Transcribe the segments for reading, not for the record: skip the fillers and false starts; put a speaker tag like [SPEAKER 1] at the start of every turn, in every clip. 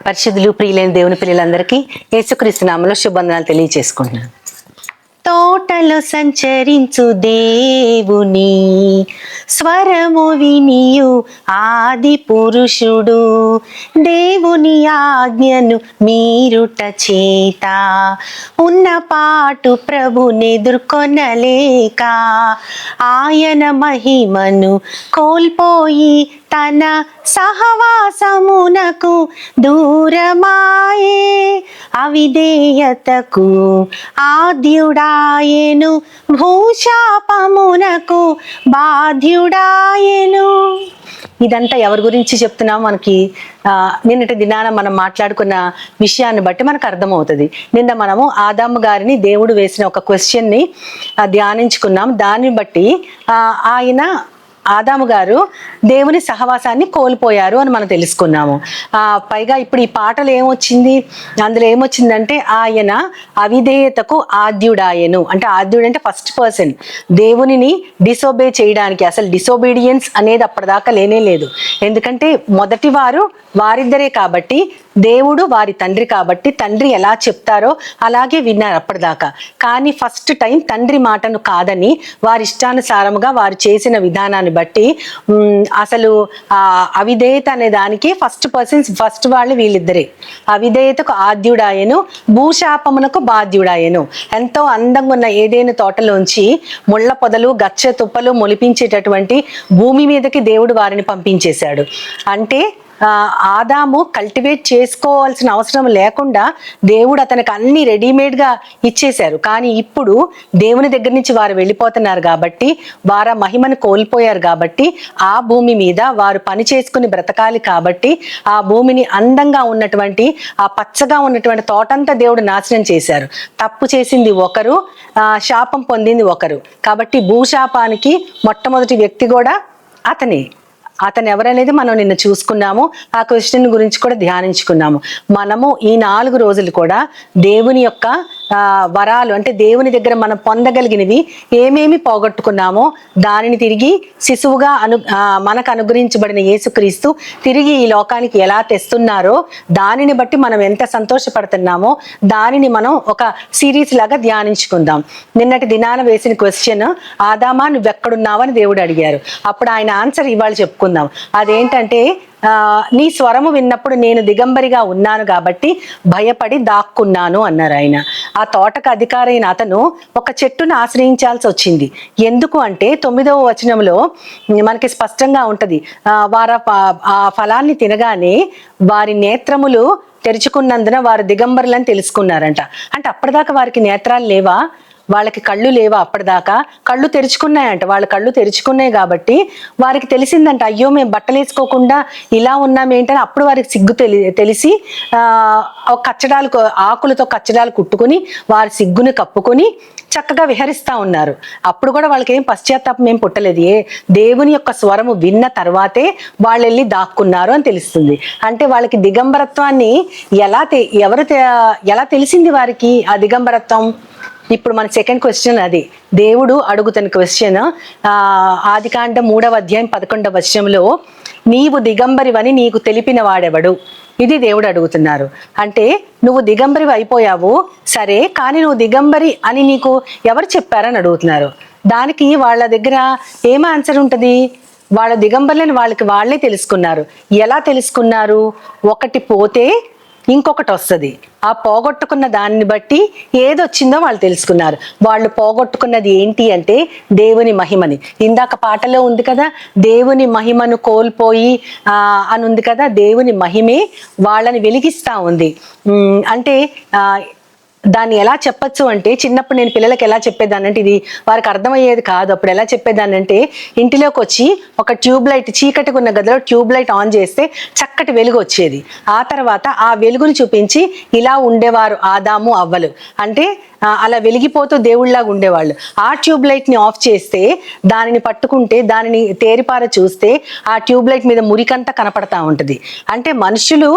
[SPEAKER 1] పరిశుద్ధులు ప్రియులైన దేవుని పిల్లలందరికీ యేసుక్రీస్తు నామములో శుభవందనాలు తెలియజేసుకుంటున్నాను. తోటలో సంచరించు దేవుని స్వరము వినియు ఆది పురుషుడు, దేవుని ఆజ్ఞను మీరుట చేత ఉన్న పాటు ప్రభునెదుర్కొనలేక ఆయన మహిమను కోల్పోయి తన సహవాసమునకు దూరమాయే, అవిధేయతకు ఆద్యుడాయెను, భూశాపమునకు బాధ్యుడాయెను. ఇదంతా ఎవరి గురించి చెప్తున్నాం? మనకి నిన్నటి దినాన మనం మాట్లాడుకున్న విషయాన్ని బట్టి మనకు అర్థమవుతుంది. నిన్న మనము ఆదాము గారిని దేవుడు వేసిన ఒక క్వశ్చన్ని ధ్యానించుకున్నాం. దాన్ని బట్టి ఆయన ఆదాము గారు దేవుని సహవాసాన్ని కోల్పోయారు అని మనం తెలుసుకున్నాము. పైగా ఇప్పుడు ఈ పాటలు ఏమొచ్చింది, అందులో ఏమొచ్చిందంటే ఆయన అవిధేయతకు ఆద్యుడాయెను. అంటే ఆద్యుడు అంటే ఫస్ట్ పర్సన్, దేవునిని డిసోబే చేయడానికి. అసలు డిసోబీడియన్స్ అనేది అప్పటిదాకా లేనే లేదు. ఎందుకంటే మొదటి వారు వారిద్దరే కాబట్టి, దేవుడు వారి తండ్రి కాబట్టి తండ్రి ఎలా చెప్తారో అలాగే విన్నారు అప్పటిదాకా. కానీ ఫస్ట్ టైం తండ్రి మాటను కాదని వారి ఇష్టానుసారముగా వారు చేసిన విధానాన్ని బట్టి అసలు అవిధేయత అనే దానికి ఫస్ట్ వాళ్ళు వీళ్ళిద్దరే. అవిధేయతకు ఆద్యుడాయెను, భూశాపమునకు బాధ్యుడాయెను. ఎంతో అందంగా ఉన్న ఏదైనా తోటలోంచి ముళ్ళ పొదలు గచ్చ తుప్పలు మొలిపించేటటువంటి భూమి మీదకి దేవుడు వారిని పంపించేశాడు. అంటే ఆదాము కల్టివేట్ చేసుకోవాల్సిన అవసరం లేకుండా దేవుడు అతనికి అన్ని రెడీమేడ్గా ఇచ్చేశారు. కానీ ఇప్పుడు దేవుని దగ్గర నుంచి వారు వెళ్ళిపోతున్నారు కాబట్టి, వారు మహిమను కోల్పోయారు కాబట్టి, ఆ భూమి మీద వారు పని చేసుకుని బ్రతకాలి కాబట్టి, ఆ భూమిని అందంగా ఉన్నటువంటి ఆ పచ్చగా ఉన్నటువంటి తోటంతా దేవుడు నాశనం చేశారు. తప్పు చేసింది ఒకరు, శాపం పొందింది ఒకరు. కాబట్టి భూశాపానికి మొట్టమొదటి వ్యక్తి కూడా అతను ఎవరనేది మనం నిన్న చూసుకున్నాము. ఆ క్వశ్చన్ గురించి కూడా ధ్యానించుకున్నాము. మనము ఈ 4 రోజులు కూడా దేవుని యొక్క వరాలు, అంటే దేవుని దగ్గర మనం పొందగలిగినవి ఏమేమి పోగొట్టుకున్నామో దానిని తిరిగి శిశువుగా మనకు అనుగ్రహించబడిన యేసుక్రీస్తు తిరిగి ఈ లోకానికి ఎలా తెస్తున్నారో దానిని బట్టి మనం ఎంత సంతోషపడుతున్నామో దానిని మనం ఒక సిరీస్ లాగా ధ్యానించుకుందాం. నిన్నటి దినాన వేసిన క్వశ్చన్, ఆదామా నువ్వెక్కడున్నావని దేవుడు అడిగారు. అప్పుడు ఆయన ఆన్సర్ ఇవాళ చెప్పుకుందాం. అదేంటంటే, నీ స్వరము విన్నప్పుడు నేను దిగంబరిగా ఉన్నాను కాబట్టి భయపడి దాక్కున్నాను అన్నారు ఆయన. ఆ తోటకు అధికారైన అతను ఒక చెట్టును ఆశ్రయించాల్సి వచ్చింది. ఎందుకు అంటే 9వ వచనంలో మనకి స్పష్టంగా ఉంటది, వారు ఆ ఫలాన్ని తినగానే వారి నేత్రములు తెరుచుకున్నందున వారు దిగంబరులని తెలుసుకున్నారంట. అంటే అప్పటిదాకా వారికి నేత్రాలు లేవా? వాళ్ళకి కళ్ళు లేవా? అప్పటిదాకా కళ్ళు తెరుచుకున్నాయంట. వాళ్ళ కళ్ళు తెరుచుకున్నాయి కాబట్టి వారికి తెలిసిందంట, అయ్యో మేము బట్టలు వేసుకోకుండా ఇలా ఉన్నామేంటని. అప్పుడు వారికి సిగ్గు తెలిసి ఆకులతో కచ్చడాలు కుట్టుకుని వారి సిగ్గుని కప్పుకొని చక్కగా విహరిస్తా ఉన్నారు. అప్పుడు కూడా వాళ్ళకి ఏం పశ్చాత్తాపం ఏం పుట్టలేదు. దేవుని యొక్క స్వరము విన్న తర్వాతే వాళ్ళు వెళ్ళి దాక్కున్నారు అని తెలుస్తుంది. అంటే వాళ్ళకి దిగంబరత్వాన్ని ఎలా తెలిసింది వారికి ఆ దిగంబరత్వం? ఇప్పుడు మన సెకండ్ క్వశ్చన్ అది. దేవుడు అడుగుతున్న క్వశ్చన్ ఆదికాండం 3వ అధ్యాయం 11వ వచనంలో, నీవు దిగంబరివని నీకు తెలిపిన వాడెవడు? ఇది దేవుడు అడుగుతున్నారు. అంటే నువ్వు దిగంబరి అయిపోయావు సరే, కానీ నువ్వు దిగంబరి అని నీకు ఎవరు చెప్పారని అడుగుతున్నారు. దానికి వాళ్ళ దగ్గర ఏం ఆన్సర్ ఉంటుంది? వాళ్ళ దిగంబరులని వాళ్ళే తెలుసుకున్నారు. ఎలా తెలుసుకున్నారు? ఒకటి పోతే ఇంకొకటి వస్తుంది. ఆ పోగొట్టుకున్న దాన్ని బట్టి ఏదొచ్చిందో వాళ్ళు తెలుసుకున్నారు. వాళ్ళు పోగొట్టుకున్నది ఏంటి అంటే దేవుని మహిమని. ఇందాక పాటలో ఉంది కదా, దేవుని మహిమను కోల్పోయి అని ఉంది కదా. దేవుని మహిమే వాళ్ళని వెలిగిస్తా ఉంది. అంటే దాన్ని ఎలా చెప్పచ్చు అంటే, చిన్నప్పుడు నేను పిల్లలకి ఎలా చెప్పేదానంటే, ఇది వారికి అర్థమయ్యేది కాదు. అప్పుడు ఎలా చెప్పేదానంటే, ఇంటిలోకి వచ్చి ఒక ట్యూబ్ లైట్, చీకటిగా ఉన్న గదిలో ట్యూబ్ లైట్ ఆన్ చేస్తే చక్కటి వెలుగు వచ్చేది. ఆ తర్వాత ఆ వెలుగుని చూపించి ఇలా ఉండేవారు ఆదాము అవ్వలు. అంటే అలా వెలిగిపోతూ దేవుళ్లాగా ఉండేవాళ్ళు. ఆ ట్యూబ్ లైట్ ని ఆఫ్ చేస్తే, దానిని పట్టుకుంటే, దానిని తేరిపార చూస్తే ఆ ట్యూబ్ లైట్ మీద మురికంతా కనపడతా ఉంటది. అంటే మనుషులు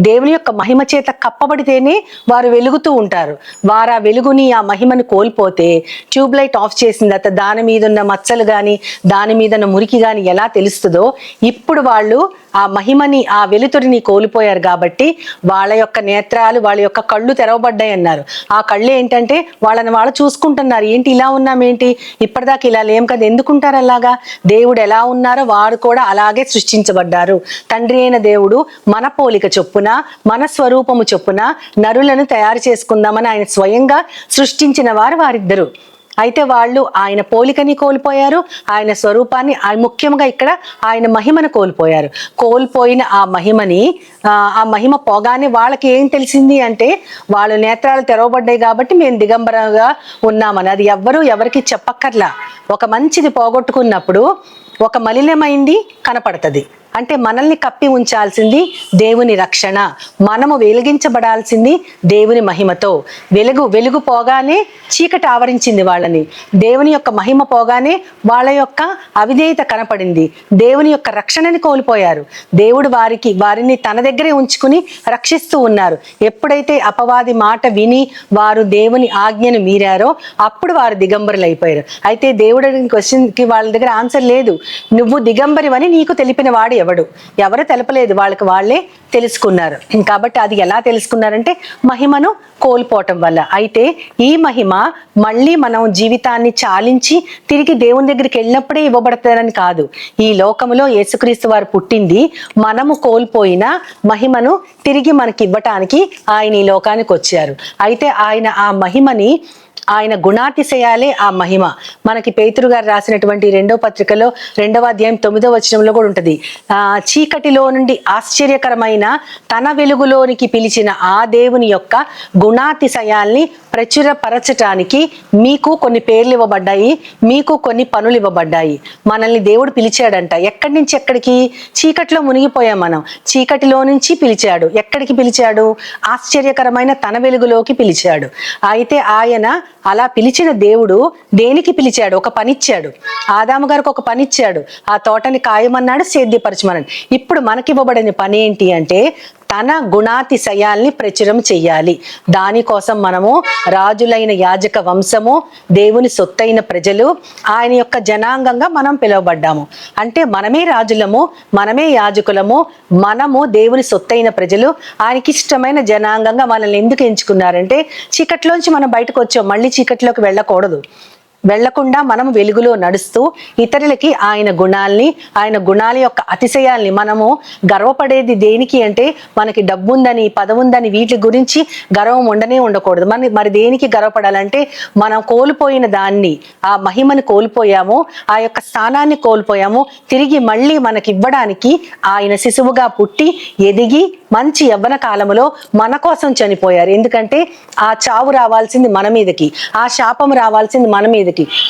[SPEAKER 1] దేవుని యొక్క మహిమ చేత కప్పబడితేనే వారు వెలుగుతూ ఉంటారు. వారు ఆ వెలుగుని, ఆ మహిమను కోల్పోతే, ట్యూబ్ లైట్ ఆఫ్ చేసిన తర్వాత దాని మీద ఉన్న మచ్చలు కానీ దాని మీద ఉన్న మురికి కానీ ఎలా తెలుస్తుందో, ఇప్పుడు వాళ్ళు ఆ మహిమని, ఆ వెలుతురిని కోల్పోయారు కాబట్టి వాళ్ళ యొక్క నేత్రాలు, వాళ్ళ యొక్క కళ్ళు తెరవబడ్డాయి అన్నారు. ఆ కళ్ళు ఏంటంటే వాళ్ళని వాళ్ళు చూసుకుంటున్నారు. ఏంటి ఇలా ఉన్నామేంటి, ఇప్పటిదాకా ఇలా లేం కదా, ఎందుకుంటారు అలాగా? దేవుడు ఎలా ఉన్నారో వారు కూడా అలాగే సృష్టించబడ్డారు. తండ్రి అయిన దేవుడు మన పోలిక చొప్పున, మన స్వరూపము చొప్పున నరులను తయారు చేసుకుందామని ఆయన స్వయంగా సృష్టించిన వారు వారిద్దరు. అయితే వాళ్ళు ఆయన పోలికని కోల్పోయారు, ఆయన స్వరూపాన్ని, ముఖ్యంగా ఇక్కడ ఆయన మహిమను కోల్పోయారు. కోల్పోయిన ఆ మహిమని, ఆ మహిమ పోగానే వాళ్ళకి ఏం తెలిసింది అంటే వాళ్ళ నేత్రాలు తెరవబడ్డాయి కాబట్టి మేము దిగంబరంగా ఉన్నామని. అది ఎవరికి చెప్పక్కర్లా. ఒక మంచిది పోగొట్టుకున్నప్పుడు ఒక మలినమైంది కనపడుతుంది. అంటే మనల్ని కప్పి ఉంచాల్సింది దేవుని రక్షణ, మనము వెలిగించబడాల్సింది దేవుని మహిమతో. వెలుగు పోగానే చీకటి ఆవరించింది వాళ్ళని. దేవుని యొక్క మహిమ పోగానే వాళ్ళ యొక్క అవిధేయత కనపడింది. దేవుని యొక్క రక్షణని కోల్పోయారు. దేవుడు వారిని తన దగ్గరే ఉంచుకుని రక్షిస్తూ ఉన్నారు. ఎప్పుడైతే అపవాది మాట విని వారు దేవుని ఆజ్ఞను మీరారో అప్పుడు వారు దిగంబరులు అయిపోయారు. అయితే దేవుడు అడిగిన క్వశ్చన్కి వాళ్ళ దగ్గర ఆన్సర్ లేదు. నువ్వు దిగంబరివని నీకు తెలిపిన వాడు ఎవరు తెలపలేదు, వాళ్ళకి వాళ్ళే తెలుసుకున్నారు. కాబట్టి అది ఎలా తెలుసుకున్నారంటే మహిమను కోల్పోవటం వల్ల. అయితే ఈ మహిమ మళ్ళీ మనం జీవితాన్ని చాలించి తిరిగి దేవుని దగ్గరికి వెళ్ళినప్పుడే ఇవ్వబడతారని కాదు. ఈ లోకములో యేసుక్రీస్తు వారు పుట్టింది మనము కోల్పోయిన మహిమను తిరిగి మనకి ఇవ్వటానికి ఆయన ఈ లోకానికి వచ్చారు. అయితే ఆయన ఆ మహిమని, ఆయన గుణాతిశయాలే ఆ మహిమ. మనకి పేతురు గారు రాసినటువంటి 2వ పత్రికలో 2వ అధ్యాయం 9వ వచనంలో కూడా ఉంటుంది. చీకటిలో నుండి ఆశ్చర్యకరమైన తన వెలుగులోనికి పిలిచిన ఆ దేవుని యొక్క గుణాతిశయాల్ని ప్రచురపరచటానికి మీకు కొన్ని పేర్లు ఇవ్వబడ్డాయి, మీకు కొన్ని పనులు ఇవ్వబడ్డాయి. మనల్ని దేవుడు పిలిచాడంట. ఎక్కడి నుంచి ఎక్కడికి? చీకటిలో మునిగిపోయాం మనం. చీకటిలో నుంచి పిలిచాడు. ఎక్కడికి పిలిచాడు? ఆశ్చర్యకరమైన తన వెలుగులోకి పిలిచాడు. అయితే ఆయన అలా పిలిచిన దేవుడు దేనికి పిలిచాడు? ఒక పనిచ్చాడు. ఆదాము గారికి ఒక పనిచ్చాడు. ఆ తోటని కాయమన్నాడు, సేద్యపరచమన్నాడు. ఇప్పుడు మనకివ్వబడిన పని ఏంటి అంటే తన గుణాతిశయాల్ని ప్రచురం చెయ్యాలి. దానికోసం మనము రాజులైన యాజక వంశము, దేవుని సొత్తైన ప్రజలు, ఆయన యొక్క జనాంగంగా మనం పిలువబడ్డాము. అంటే మనమే రాజులము, మనమే యాజకులము, మనము దేవుని సొత్తైన ప్రజలు, ఆయనకి ఇష్టమైన జనాంగంగా మనల్ని ఎందుకు ఎంచుకున్నారంటే చీకట్లోంచి మనం బయటకు వచ్చాం, మళ్ళీ చీకట్లోకి వెళ్ళకూడదు. వెళ్లకుండా మనం వెలుగులో నడుస్తూ ఇతరులకి ఆయన గుణాల్ని, ఆయన గుణాల యొక్క అతిశయాల్ని, మనము గర్వపడేది దేనికి అంటే మనకి డబ్బు ఉందని, పదవి ఉందని వీటి గురించి గర్వం ఉండకూడదు. మరి దేనికి గర్వపడాలంటే మనం కోల్పోయిన దాన్ని, ఆ మహిమని కోల్పోయాము, ఆ యొక్క స్థానాన్ని కోల్పోయాము. తిరిగి మళ్ళీ మనకి ఇవ్వడానికి ఆయన శిశువుగా పుట్టి ఎదిగి మంచి యవ్వన కాలములో మన కోసం చనిపోయారు. ఎందుకంటే ఆ చావు రావాల్సింది మన మీదకి, ఆ శాపం రావాల్సింది మన మీదకి.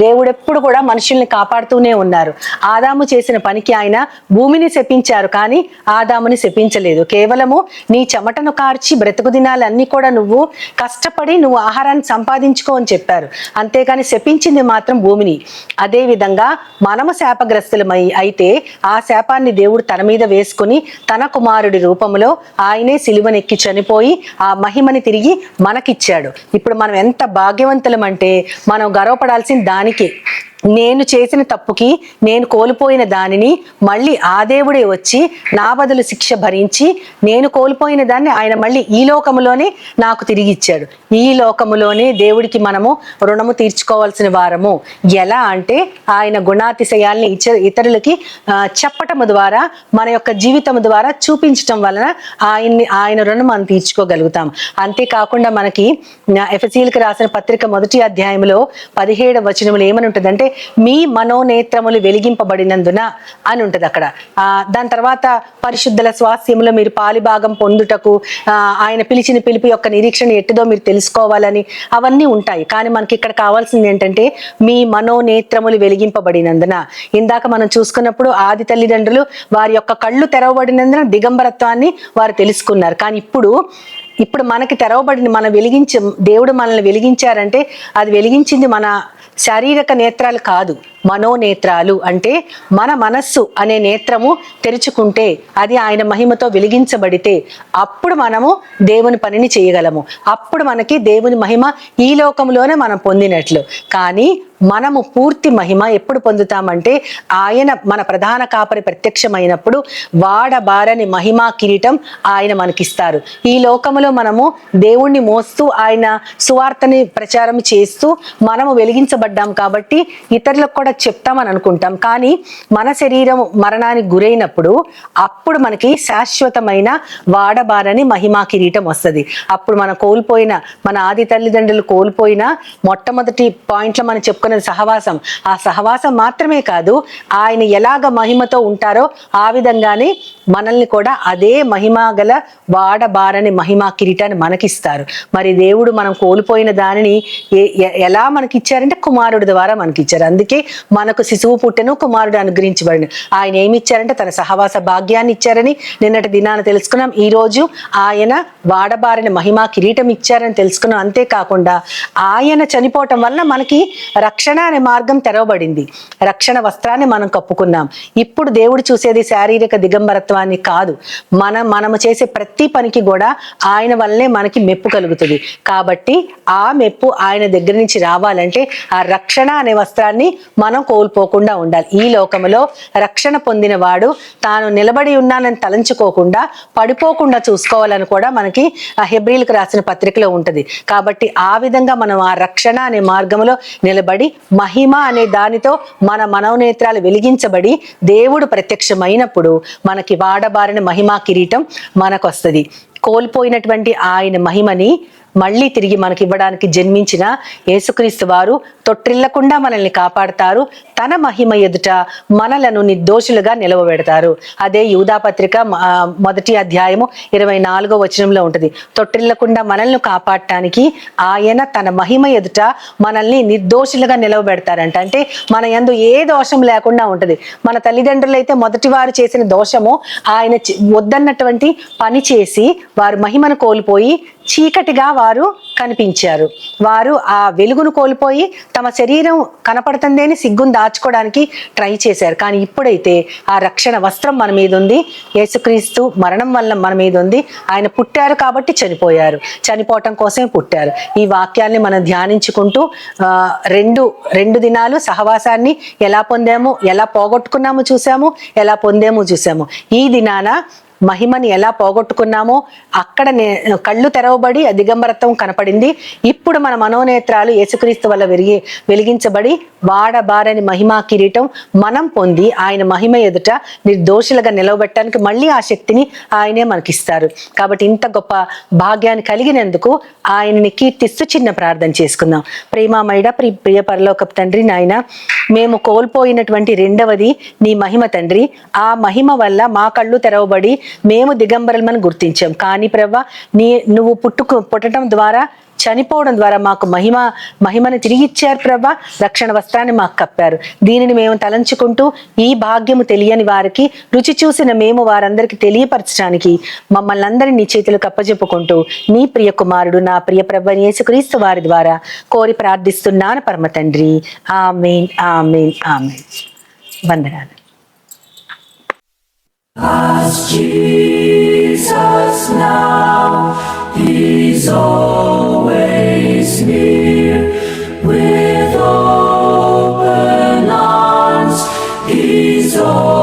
[SPEAKER 1] దేవుడు ఎప్పుడు కూడా మనుషుల్ని కాపాడుతూనే ఉన్నారు. ఆదాము చేసిన పనికి ఆయన భూమిని శపించారు, కానీ ఆదాముని శపించలేదు. కేవలము నీ చెమటను కార్చి బ్రతుకు దినాలన్నీ కూడా నువ్వు కష్టపడి నువ్వు ఆహారాన్ని సంపాదించుకో అని చెప్పారు. అంతేగాని శపించింది మాత్రం భూమిని. అదే విధంగా మనము శాపగ్రస్తులమై అయితే ఆ శాపాన్ని దేవుడు తన మీద వేసుకుని తన కుమారుడి రూపంలో ఆయనే సిలువనెక్కి చనిపోయి ఆ మహిమని తిరిగి మనకిచ్చాడు. ఇప్పుడు మనం ఎంత భాగ్యవంతులం అంటే మనం గర్వపడాల్సిన దానికి, నేను చేసిన తప్పుకి నేను కోల్పోయిన దానిని మళ్ళీ ఆ దేవుడే వచ్చి నా బదులు శిక్ష భరించి నేను కోల్పోయిన దాన్ని ఆయన మళ్ళీ ఈ లోకములోనే నాకు తిరిగి ఇచ్చాడు. ఈ లోకములోనే దేవుడికి మనము రుణము తీర్చుకోవాల్సిన వారము. ఎలా అంటే ఆయన గుణాతిశయాల్ని ఇతరులకి చెప్పటము ద్వారా, మన యొక్క జీవితం ద్వారా చూపించటం వలన ఆయన రుణం మనం తీర్చుకోగలుగుతాం. అంతేకాకుండా మనకి ఎఫెసీయులకు రాసిన పత్రిక 1వ అధ్యాయంలో 17వ వచనంలో ఏమని ఉంటుందంటే మీ మనోనేత్రములు వెలిగింపబడినందున అని ఉంటది అక్కడ. దాని తర్వాత పరిశుద్ధుల స్వాస్థ్యములో మీరు పాలిభాగం పొందుటకు ఆయన పిలిచిన పిలుపు యొక్క నిరీక్షణ ఎట్టిదో మీరు తెలుసుకోవాలని అవన్నీ ఉంటాయి. కానీ మనకి ఇక్కడ కావాల్సింది ఏంటంటే మీ మనోనేత్రములు వెలిగింపబడినందున. ఇందాక మనం చూసుకున్నప్పుడు ఆది తల్లిదండ్రులు వారి యొక్క కళ్ళు తెరవబడినందున దిగంబరత్వాన్ని వారు తెలుసుకున్నారు. కానీ ఇప్పుడు మనకి తెరవబడిన, దేవుడు మనల్ని వెలిగించారంటే అది వెలిగించింది మన శారీరక నేత్రాలు కాదు, మనోనేత్రాలు అంటే మన మనస్సు అనే నేత్రము తెరుచుకుంటే, అది ఆయన మహిమతో వెలిగించబడితే అప్పుడు మనము దేవుని పనిని చేయగలము. అప్పుడు మనకి దేవుని మహిమ ఈ లోకంలోనే మనం పొందినట్లు. కానీ మనము పూర్తి మహిమ ఎప్పుడు పొందుతామంటే ఆయన మన ప్రధాన కాపరి ప్రత్యక్షమైనప్పుడు వాడబారని మహిమా కిరీటం ఆయన మనకిస్తారు. ఈ లోకములో మనము దేవుణ్ణి మోస్తూ ఆయన సువార్తని ప్రచారం చేస్తూ మనము వెలిగించబడ్డాం కాబట్టి ఇతరులకు కూడా చెప్తామని అనుకుంటాం. కానీ మన శరీరం మరణానికి గురైనప్పుడు అప్పుడు మనకి శాశ్వతమైన వాడబారని మహిమా కిరీటం వస్తుంది. అప్పుడు మనం కోల్పోయిన, మన ఆది తల్లిదండ్రులు కోల్పోయిన మొట్టమొదటి పాయింట్లో మనం చెప్పుకున్న సహవాసం, ఆ సహవాసం మాత్రమే కాదు, ఆయన ఎలాగ మహిమతో ఉంటారో ఆ విధంగానే మనల్ని కూడా అదే మహిమ గల వాడబారని మహిమా కిరీటాన్ని మనకిస్తారు. మరి దేవుడు మనం కోల్పోయిన దానిని ఎలా మనకిచ్చారంటే కుమారుడి ద్వారా మనకిచ్చారు. అందుకే మనకు శిశువు పుట్టెను, కుమారుడు అనుగ్రహించబడిన. ఆయన ఏమి ఇచ్చారంటే తన సహవాస భాగ్యాన్ని ఇచ్చారని నిన్నటి దినాన తెలుసుకున్నాం. ఈ రోజు ఆయన వాడబారని మహిమా కిరీటం ఇచ్చారని తెలుసుకున్నాం. అంతేకాకుండా ఆయన చనిపోవటం వల్ల మనకి రక్షణ అనే మార్గం తెరవబడింది. రక్షణ వస్త్రాన్ని మనం కప్పుకున్నాం. ఇప్పుడు దేవుడు చూసేది శారీరక దిగంబరత్వాన్ని కాదు, మనము చేసే ప్రతి పనికి కూడా ఆయన వల్లనే మనకి మెప్పు కలుగుతుంది. కాబట్టి ఆ మెప్పు ఆయన దగ్గర నుంచి రావాలంటే ఆ రక్షణ అనే వస్త్రాన్ని మనం కోల్పోకుండా ఉండాలి. ఈ లోకములో రక్షణ పొందిన వాడు తాను నిలబడి ఉన్నానని తలంచుకోకుండా పడిపోకుండా చూసుకోవాలని కూడా మనకి హెబ్రీలకు రాసిన పత్రికలో ఉంటది. కాబట్టి ఆ విధంగా మనం ఆ రక్షణ అనే మార్గంలో నిలబడి మహిమ అనే దానితో మన మనోనేత్రాలు వెలిగించబడి దేవుడు ప్రత్యక్షమైనప్పుడు మనకి వాడబారిన మహిమా కిరీటం మనకు వస్తుంది. కోల్పోయినటువంటి ఆయన మహిమని మళ్ళీ తిరిగి మనకి ఇవ్వడానికి జన్మించిన యేసుక్రీస్తు వారు తొట్టిల్లకుండా మనల్ని కాపాడతారు. తన మహిమ ఎదుట మనలను నిర్దోషులుగా నిలవబెడతారు. అదే యూదా పత్రిక 1వ అధ్యాయము 24వ వచనంలో ఉంటుంది. తొట్టిల్లకుండా మనల్ని కాపాడటానికి ఆయన తన మహిమ ఎదుట మనల్ని నిర్దోషులుగా నిలవబెడతారంట. అంటే మన యందు ఏ దోషం లేకుండా ఉంటది. మన తల్లిదండ్రులు అయితే మొదటి వారు చేసిన దోషము ఆయన వద్దన్నటువంటి పని చేసి వారు మహిమను కోల్పోయి చీకటిగా వారు కనిపించారు. వారు ఆ వెలుగును కోల్పోయి తమ శరీరం కనపడుతుందని సిగ్గును దాచుకోవడానికి ట్రై చేశారు. కానీ ఇప్పుడైతే ఆ రక్షణ వస్త్రం మన మీద ఉంది. యేసుక్రీస్తు మరణం వల్ల మన మీద ఉంది. ఆయన పుట్టారు కాబట్టి చనిపోయారు, చనిపోవటం కోసమే పుట్టారు. ఈ వాక్యాన్ని మనం ధ్యానించుకుంటూ రెండు దినాలు సహవాసాన్ని ఎలా పొందాము, ఎలా పోగొట్టుకున్నాము చూసాము, ఎలా పొందాము చూసాము. ఈ దినాన మహిమని ఎలా పోగొట్టుకున్నామో అక్కడ కళ్ళు తెరవబడి దిగంబరత్వం కనపడింది. ఇప్పుడు మన మనోనేత్రాలు యేసుక్రీస్తు వల్ల వెలిగించబడి వాడబారని మహిమా కిరీటం మనం పొంది ఆయన మహిమ ఎదుట నిర్దోషులుగా నిలవబెట్టడానికి మళ్ళీ ఆ శక్తిని ఆయనే మనకిస్తారు. కాబట్టి ఇంత గొప్ప భాగ్యాన్ని కలిగినందుకు ఆయనని కీర్తిస్తూ చిన్న ప్రార్థన చేసుకుందాం. ప్రేమామయుడ ప్రియ పరలోకపు తండ్రి, నాయన మేము కోల్పోయినటువంటి రెండవది నీ మహిమ తండ్రి. ఆ మహిమ వల్ల మా కళ్ళు తెరవబడి మేము దిగంబరులమని గుర్తించాం. కానీ ప్రభా నువ్వు పుట్టడం ద్వారా, చనిపోవడం ద్వారా మాకు మహిమని తిరిగి ఇచ్చారు ప్రభా. రక్షణ వస్త్రాన్ని మాకు కప్పారు. దీనిని మేము తలంచుకుంటూ ఈ భాగ్యము తెలియని వారికి, రుచి చూసిన మేము వారందరికీ తెలియపరచడానికి మమ్మల్ని అందరినీ నీ చేతులకు అప్పజెప్పుకుంటూ నీ ప్రియ కుమారుడు నా ప్రియ ప్రభు యేసుక్రీస్తు వారి ద్వారా కోరి ప్రార్థిస్తున్నాను పరమ తండ్రి. ఆమేన్, ఆమేన్, ఆమేన్. వందనాలు.
[SPEAKER 2] As Jesus now, He's always near, with open arms, He's always